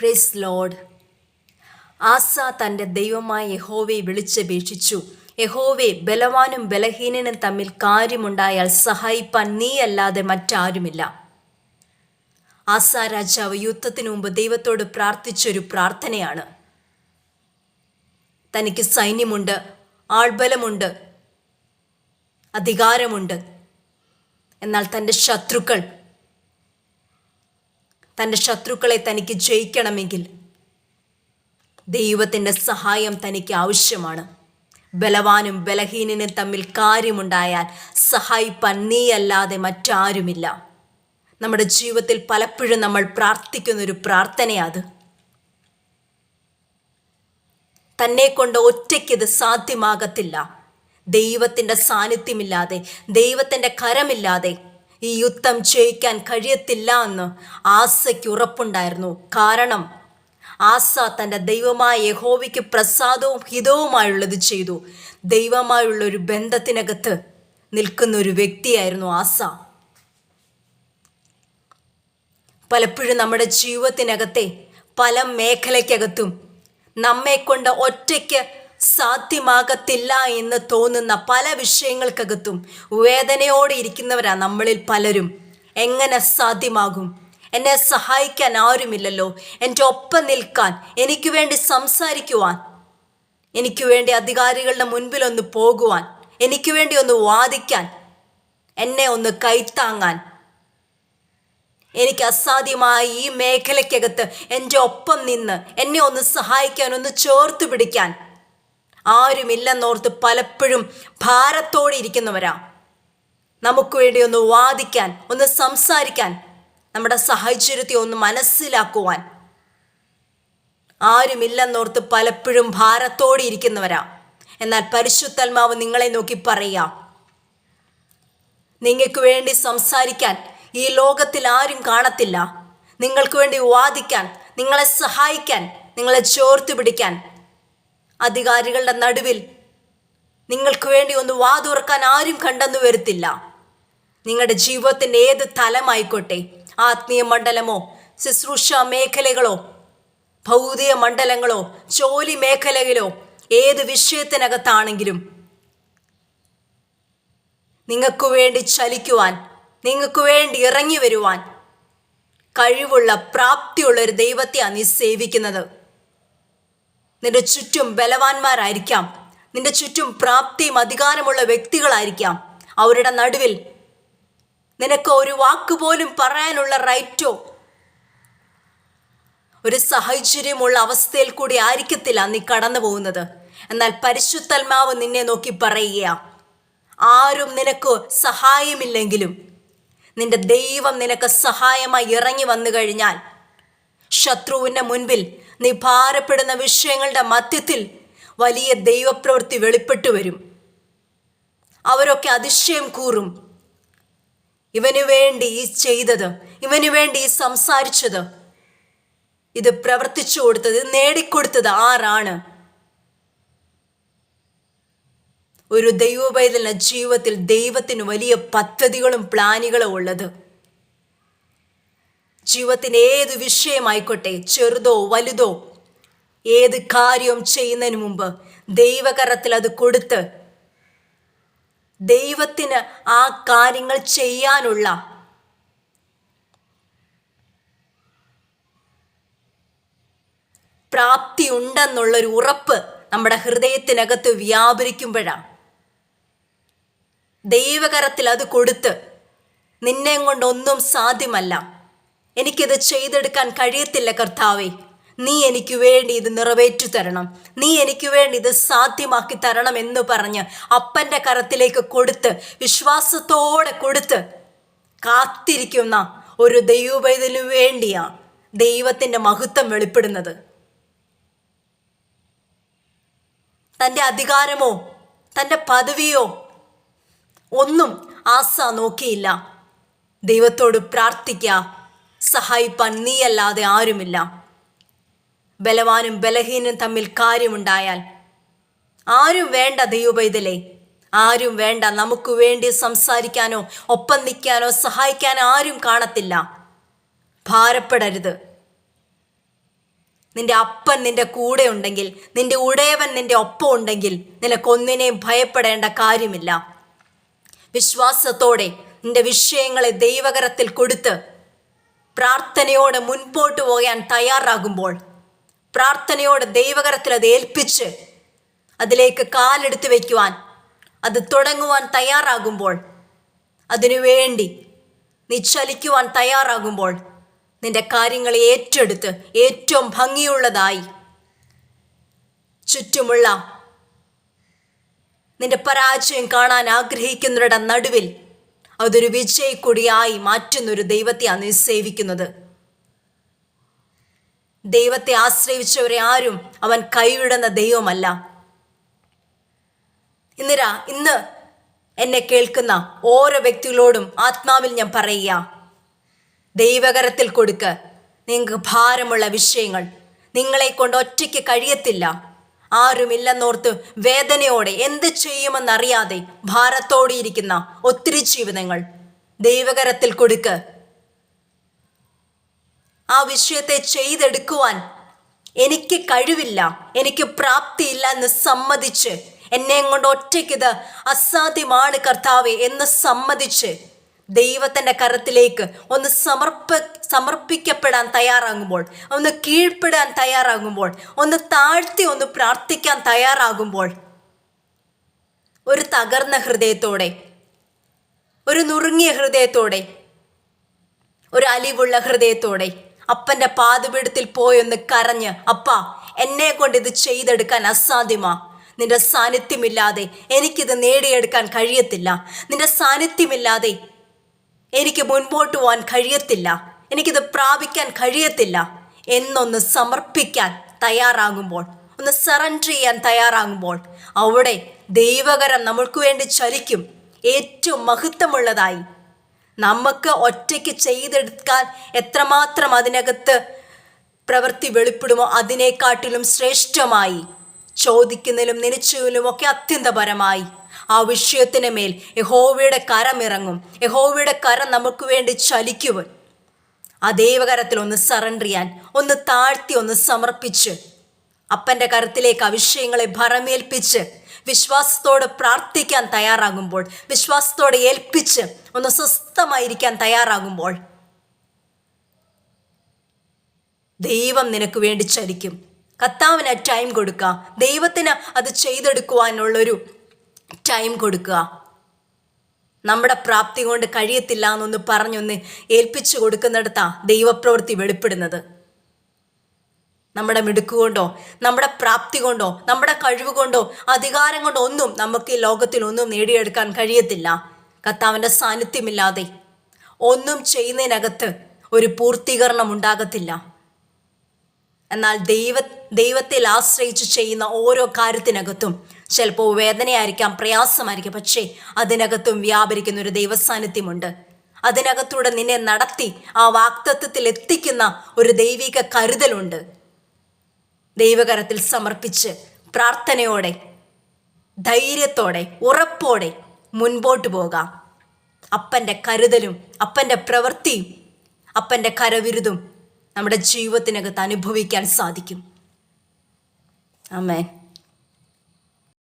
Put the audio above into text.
Praise Lord. ആസ തൻ്റെ ദൈവമായ യഹോവയെ വിളിച്ചപേക്ഷിച്ചു. യഹോവേ, ബലവാനും ബലഹീനനും തമ്മിൽ കാര്യമുണ്ടായാൽ സഹായിപ്പാൻ നീയല്ലാതെ മറ്റാരുമില്ല. ആസ രാജാവ് യുദ്ധത്തിനു മുമ്പ് ദൈവത്തോട് പ്രാർത്ഥിച്ചൊരു പ്രാർത്ഥനയാണ്. തനിക്ക് സൈന്യമുണ്ട്, ആൾബലമുണ്ട്, അധികാരമുണ്ട്. എന്നാൽ തൻ്റെ ശത്രുക്കളെ തനിക്ക് ജയിക്കണമെങ്കിൽ ദൈവത്തിൻ്റെ സഹായം തനിക്ക് ആവശ്യമാണ്. ബലവാനും ബലഹീനനും തമ്മിൽ കാര്യമുണ്ടായാൽ സഹായിപ്പാൻ നീയല്ലാതെ മറ്റാരുമില്ല. നമ്മുടെ ജീവിതത്തിൽ പലപ്പോഴും നമ്മൾ പ്രാർത്ഥിക്കുന്നൊരു പ്രാർത്ഥനയത്. തന്നെ കൊണ്ട് ഒറ്റയ്ക്കിത് സാധ്യമാകത്തില്ല. ദൈവത്തിൻ്റെ സാന്നിധ്യമില്ലാതെ, ദൈവത്തിൻ്റെ കരമില്ലാതെ ഈ യുദ്ധം ജയിക്കാൻ കഴിയത്തില്ല എന്ന് ആസയ്ക്ക് ഉറപ്പുണ്ടായിരുന്നു. കാരണം ആസ തൻ്റെ ദൈവമായ യഹോവയ്ക്ക് പ്രസാദവും ഹിതവുമായുള്ളത് ചെയ്തു. ദൈവമായുള്ളൊരു ബന്ധത്തിനകത്ത് നിൽക്കുന്ന ഒരു വ്യക്തിയായിരുന്നു ആസ. പലപ്പോഴും നമ്മുടെ ജീവിതത്തിനകത്തെ പല മേഖലയ്ക്കകത്തും നമ്മെ കൊണ്ട് ഒറ്റയ്ക്ക് സാധ്യമാകത്തില്ല എന്ന് തോന്നുന്ന പല വിഷയങ്ങൾക്കകത്തും വേദനയോടെ ഇരിക്കുന്നവരാ നമ്മളിൽ പലരും. എങ്ങനെ സാധ്യമാകും? എന്നെ സഹായിക്കാൻ ആരുമില്ലല്ലോ, എൻ്റെ ഒപ്പം നിൽക്കാൻ, എനിക്ക് വേണ്ടി സംസാരിക്കുവാൻ, എനിക്ക് വേണ്ടി അധികാരികളുടെ മുൻപിലൊന്ന് പോകുവാൻ, എനിക്ക് വേണ്ടി ഒന്ന് വാദിക്കാൻ, എന്നെ ഒന്ന് കൈത്താങ്ങാൻ. എനിക്ക് അസാധ്യമായ ഈ മേഖലയ്ക്കകത്ത് എൻ്റെ ഒപ്പം നിന്ന് എന്നെ ഒന്ന് സഹായിക്കാൻ, ഒന്ന് ചേർത്ത് പിടിക്കാൻ ആരുമില്ലെന്നോർത്ത് പലപ്പോഴും ഭാരത്തോടെ ഇരിക്കുന്നവരാ. നമുക്ക് വേണ്ടി ഒന്ന് വാദിക്കാൻ, ഒന്ന് സംസാരിക്കാൻ, നമ്മുടെ സാഹചര്യത്തെ ഒന്ന് മനസ്സിലാക്കുവാൻ ആരുമില്ലെന്നോർത്ത് പലപ്പോഴും ഭാരത്തോടെ ഇരിക്കുന്നവരാ. എന്നാൽ പരിശുദ്ധാത്മാവ് നിങ്ങളെ നോക്കി പറയുക, നിങ്ങൾക്ക് വേണ്ടി സംസാരിക്കാൻ ഈ ലോകത്തിൽ ആരും കാണത്തില്ല. നിങ്ങൾക്ക് വേണ്ടി വാദിക്കാൻ, നിങ്ങളെ സഹായിക്കാൻ, നിങ്ങളെ ചേർത്ത് പിടിക്കാൻ അധികാരികളുടെ നടുവിൽ നിങ്ങൾക്ക് വേണ്ടി ഒന്ന് വാതുറക്കാൻ ആരും കണ്ടെന്നു വരത്തില്ല. നിങ്ങളുടെ ജീവിതത്തിൻ്റെ ഏത് തലമായിക്കോട്ടെ, ആത്മീയ മണ്ഡലമോ, ശുശ്രൂഷ മേഖലകളോ, ഭൗതിക മണ്ഡലങ്ങളോ, ജോലി മേഖലയിലോ, ഏത് വിഷയത്തിനകത്താണെങ്കിലും നിങ്ങൾക്ക് വേണ്ടി ചലിക്കുവാൻ, നിങ്ങൾക്ക് വേണ്ടി ഇറങ്ങി വരുവാൻ കഴിവുള്ള, പ്രാപ്തിയുള്ള ഒരു ദൈവത്തെയാണ് നീ സേവിക്കുന്നത്. നിന്റെ ചുറ്റും ബലവാന്മാരായിരിക്കാം, നിന്റെ ചുറ്റും പ്രാപ്തിയും അധികാരമുള്ള വ്യക്തികളായിരിക്കാം. അവരുടെ നടുവിൽ നിനക്ക് ഒരു വാക്കുപോലും പറയാനുള്ള റൈറ്റോ, ഒരു സാഹചര്യമുള്ള അവസ്ഥയിൽ കൂടി ആയിരിക്കത്തില്ല നീ കടന്നു പോകുന്നത്. എന്നാൽ പരിശുദ്ധാത്മാവ് നിന്നെ നോക്കി പറയുക, ആരും നിനക്ക് സഹായമില്ലെങ്കിലും നിന്റെ ദൈവം നിനക്ക് സഹായമായി ഇറങ്ങി വന്നു കഴിഞ്ഞാൽ ശത്രുവിൻ്റെ മുൻപിൽ നീ ഭാരപ്പെടുന്ന വിഷയങ്ങളുടെ മധ്യത്തിൽ വലിയ ദൈവപ്രവൃത്തി വെളിപ്പെട്ടു വരും. അവരൊക്കെ അതിശയം കൂറും, ഇവന് വേണ്ടി ഈ ചെയ്തത്, ഇവന് വേണ്ടി ഈ സംസാരിച്ചത്, ഇത് പ്രവർത്തിച്ചു കൊടുത്തത്, ഇത് നേടിക്കൊടുത്തത് ആരാണ്? ഒരു ദൈവപൈതലിന്റെ ജീവിതത്തിൽ ദൈവത്തിന് വലിയ പദ്ധതികളും പ്ലാനുകളും ഉള്ളത്. ജീവിതത്തിന് ഏത് വിഷയമായിക്കോട്ടെ, ചെറുതോ വലുതോ, ഏത് കാര്യവും ചെയ്യുന്നതിന് മുമ്പ് ദൈവകരത്തിൽ അത് കൊടുത്ത് ദൈവത്തിന് ആ കാര്യങ്ങൾ ചെയ്യാനുള്ള പ്രാപ്തി ഉണ്ടെന്നുള്ളൊരു ഉറപ്പ് നമ്മുടെ ഹൃദയത്തിനകത്ത് വ്യാപരിക്കുമ്പോഴാണ്. ദൈവകരത്തിൽ അത് കൊടുത്ത്, നിന്നെ കൊണ്ടൊന്നും സാധ്യമല്ല, എനിക്കിത് ചെയ്തെടുക്കാൻ കഴിയത്തില്ല കർത്താവേ, നീ എനിക്ക് വേണ്ടി ഇത് നിറവേറ്റി തരണം, നീ എനിക്ക് വേണ്ടി ഇത് സാധ്യമാക്കി തരണം എന്ന് പറഞ്ഞ് അപ്പൻ്റെ കരത്തിലേക്ക് കൊടുത്ത്, വിശ്വാസത്തോടെ കൊടുത്ത് കാത്തിരിക്കുന്ന ഒരു ദൈവപൈതലിനു വേണ്ടിയാ ദൈവത്തിൻ്റെ മഹത്വം വെളിപ്പെടുന്നത്. തൻ്റെ അധികാരമോ തൻ്റെ പദവിയോ ഒന്നും ആസ നോക്കിയില്ല. ദൈവത്തോട് പ്രാർത്ഥിക്കുക, സഹായിപ്പാൻ നീയല്ലാതെ ആരുമില്ല. ബലവാനും ബലഹീനും തമ്മിൽ കാര്യമുണ്ടായാൽ ആരും വേണ്ട ദൈവപൈതലേ, ആരും വേണ്ട. നമുക്ക് വേണ്ടി സംസാരിക്കാനോ ഒപ്പം നിൽക്കാനോ സഹായിക്കാനോ ആരും കാണത്തില്ല. ഭാരപ്പെടരുത്. നിന്റെ അപ്പൻ നിന്റെ കൂടെ ഉണ്ടെങ്കിൽ, നിന്റെ ഉടയവൻ നിന്റെ ഒപ്പം ഉണ്ടെങ്കിൽ നിനക്കൊന്നിനെയും ഭയപ്പെടേണ്ട കാര്യമില്ല. വിശ്വാസത്തോടെ നിന്റെ വിഷയങ്ങളെ ദൈവകരത്തിൽ കൊടുത്ത് പ്രാർത്ഥനയോടെ മുൻപോട്ട് പോകാൻ തയ്യാറാകുമ്പോൾ, പ്രാർത്ഥനയോടെ ദൈവകരത്തിൽ അത് ഏൽപ്പിച്ച് അതിലേക്ക് കാലെടുത്ത് വയ്ക്കുവാൻ, അത് തുടങ്ങുവാൻ തയ്യാറാകുമ്പോൾ, അതിനുവേണ്ടി നീ ചലിക്കുവാൻ തയ്യാറാകുമ്പോൾ, നിന്റെ കാര്യങ്ങളെ ഏറ്റെടുത്ത് ഏറ്റവും ഭംഗിയുള്ളതായി ചുറ്റുമുള്ള നിന്റെ പരാജയം കാണാൻ ആഗ്രഹിക്കുന്നവരുടെ നടുവിൽ അതൊരു വിജയക്കൊടിയായി മാറ്റുന്നൊരു ദൈവത്തെയാണ് നീ സേവിക്കുന്നത്. ദൈവത്തെ ആശ്രയിച്ചവരെ ആരും അവൻ കൈവിടുന്ന ദൈവമല്ല. ഇന്ന് എന്നെ കേൾക്കുന്ന ഓരോ വ്യക്തികളോടും ആത്മാവിൽ ഞാൻ പറയുക, ദൈവകരത്തിൽ കൊടുക്ക. നിങ്ങൾക്ക് ഭാരമുള്ള വിഷയങ്ങൾ, നിങ്ങളെ കൊണ്ട് ഒറ്റയ്ക്ക് കഴിയത്തില്ല, ആരുമില്ലെന്നോർത്ത് വേദനയോടെ എന്ത് ചെയ്യുമെന്നറിയാതെ ഭാരത്തോടെ ഇരിക്കുന്ന ഒത്തിരി ജീവിതങ്ങൾ ദൈവകരത്തിൽ കൊടുക്ക. ആ വിഷയത്തെ ചെയ്തെടുക്കുവാൻ എനിക്ക് കഴിവില്ല, എനിക്ക് പ്രാപ്തിയില്ല എന്ന് സമ്മതിച്ച്, എന്നെ കൊണ്ട് ഒറ്റയ്ക്കിത് അസാധ്യമാണ് കർത്താവേ എന്ന് സമ്മതിച്ച് ദൈവത്തിൻ്റെ കരത്തിലേക്ക് ഒന്ന് സമർപ്പിക്കപ്പെടാൻ തയ്യാറാകുമ്പോൾ, ഒന്ന് കീഴ്പ്പെടാൻ തയ്യാറാകുമ്പോൾ, ഒന്ന് താഴ്ത്തി ഒന്ന് പ്രാർത്ഥിക്കാൻ തയ്യാറാകുമ്പോൾ, ഒരു തകർന്ന ഹൃദയത്തോടെ, ഒരു നുറുങ്ങിയ ഹൃദയത്തോടെ, ഒരു അലിവുള്ള ഹൃദയത്തോടെ അപ്പൻ്റെ പാദപീഠത്തിൽ പോയൊന്ന് കരഞ്ഞ്, അപ്പാ എന്നെ കൊണ്ട് ഇത് ചെയ്തെടുക്കാൻ അസാധ്യമാ, നിന്റെ സാന്നിധ്യമില്ലാതെ എനിക്കിത് നേടിയെടുക്കാൻ കഴിയത്തില്ല, നിന്റെ സാന്നിധ്യമില്ലാതെ എനിക്ക് മുൻപോട്ട് പോകാൻ കഴിയത്തില്ല, എനിക്കിത് പ്രാപിക്കാൻ കഴിയത്തില്ല എന്നൊന്ന് സമർപ്പിക്കാൻ തയ്യാറാകുമ്പോൾ, ഒന്ന് സറണ്ടർ ചെയ്യാൻ തയ്യാറാകുമ്പോൾ, അവിടെ ദൈവകരം നമ്മൾക്ക് വേണ്ടി ചലിക്കും. ഏറ്റവും മഹത്വമുള്ളതായി നമുക്ക് ഒറ്റയ്ക്ക് ചെയ്തെടുക്കാൻ എത്രമാത്രം അതിനകത്ത് പ്രവൃത്തി വെളിപ്പെടുമോ അതിനെക്കാട്ടിലും ശ്രേഷ്ഠമായി, ചോദിക്കുന്നതിലും നനച്ചുവിലും ഒക്കെ അത്യന്തപരമായി ആ വിഷയത്തിന് മേൽ യഹോവയുടെ കരമിറങ്ങും. യഹോവയുടെ കരം നമുക്ക് വേണ്ടി ചലിക്കുവൻ. ആ ദൈവകരത്തിൽ ഒന്ന് സറണ്ടർ ചെയ്യാൻ, ഒന്ന് താഴ്ത്തി ഒന്ന് സമർപ്പിച്ച് അപ്പൻ്റെ കരത്തിലേക്ക് ആ വിഷയങ്ങളെ ഭരമേൽപ്പിച്ച് വിശ്വാസത്തോടെ പ്രാർത്ഥിക്കാൻ തയ്യാറാകുമ്പോൾ, വിശ്വാസത്തോടെ ഏൽപ്പിച്ച് ഒന്ന് സ്വസ്ഥമായിരിക്കാൻ തയ്യാറാകുമ്പോൾ ദൈവം നിനക്ക് വേണ്ടി ചലിക്കും. കർത്താവിന് ടൈം കൊടുക്കുക, ദൈവത്തിന് അത് ചെയ്തെടുക്കുവാനുള്ളൊരു ടൈം കൊടുക്കുക. നമ്മുടെ പ്രാപ്തി കൊണ്ട് കഴിയത്തില്ല എന്നൊന്ന് പറഞ്ഞൊന്ന് ഏൽപ്പിച്ചു കൊടുക്കുന്നിടത്താ ദൈവപ്രവൃത്തി വെളിപ്പെടുന്നത്. നമ്മുടെ മിടുക്കുകൊണ്ടോ, നമ്മുടെ പ്രാപ്തി കൊണ്ടോ, നമ്മുടെ കഴിവ് കൊണ്ടോ, അധികാരം കൊണ്ടോ ഒന്നും നമുക്ക് ഈ ലോകത്തിൽ ഒന്നും നേടിയെടുക്കാൻ കഴിയത്തില്ല. കർത്താവിൻ്റെ സാന്നിധ്യമില്ലാതെ ഒന്നും ചെയ്യുന്നതിനകത്ത് ഒരു പൂർത്തീകരണം ഉണ്ടാകത്തില്ല. എന്നാൽ ദൈവത്തിൽ ആശ്രയിച്ച് ചെയ്യുന്ന ഓരോ കാര്യത്തിനകത്തും ചിലപ്പോൾ വേദനയായിരിക്കാം, പ്രയാസമായിരിക്കാം, പക്ഷേ അതിനകത്തും വ്യാപരിക്കുന്ന ഒരു ദൈവസാന്നിധ്യമുണ്ട്. അതിനകത്തൂടെ നിന്നെ നടത്തി ആ വാഗ്ദത്തത്തിൽ എത്തിക്കുന്ന ഒരു ദൈവിക കരുതലുണ്ട്. ദൈവകരത്തിൽ സമർപ്പിച്ച് പ്രാർത്ഥനയോടെ, ധൈര്യത്തോടെ, ഉറപ്പോടെ മുൻപോട്ട് പോകാം. അപ്പൻ്റെ കരുതലും അപ്പൻ്റെ പ്രവൃത്തിയും അപ്പൻ്റെ കരവിരുതും നമ്മുടെ ജീവിതത്തിനകത്ത് അനുഭവിക്കാൻ സാധിക്കും. ആമേൻ.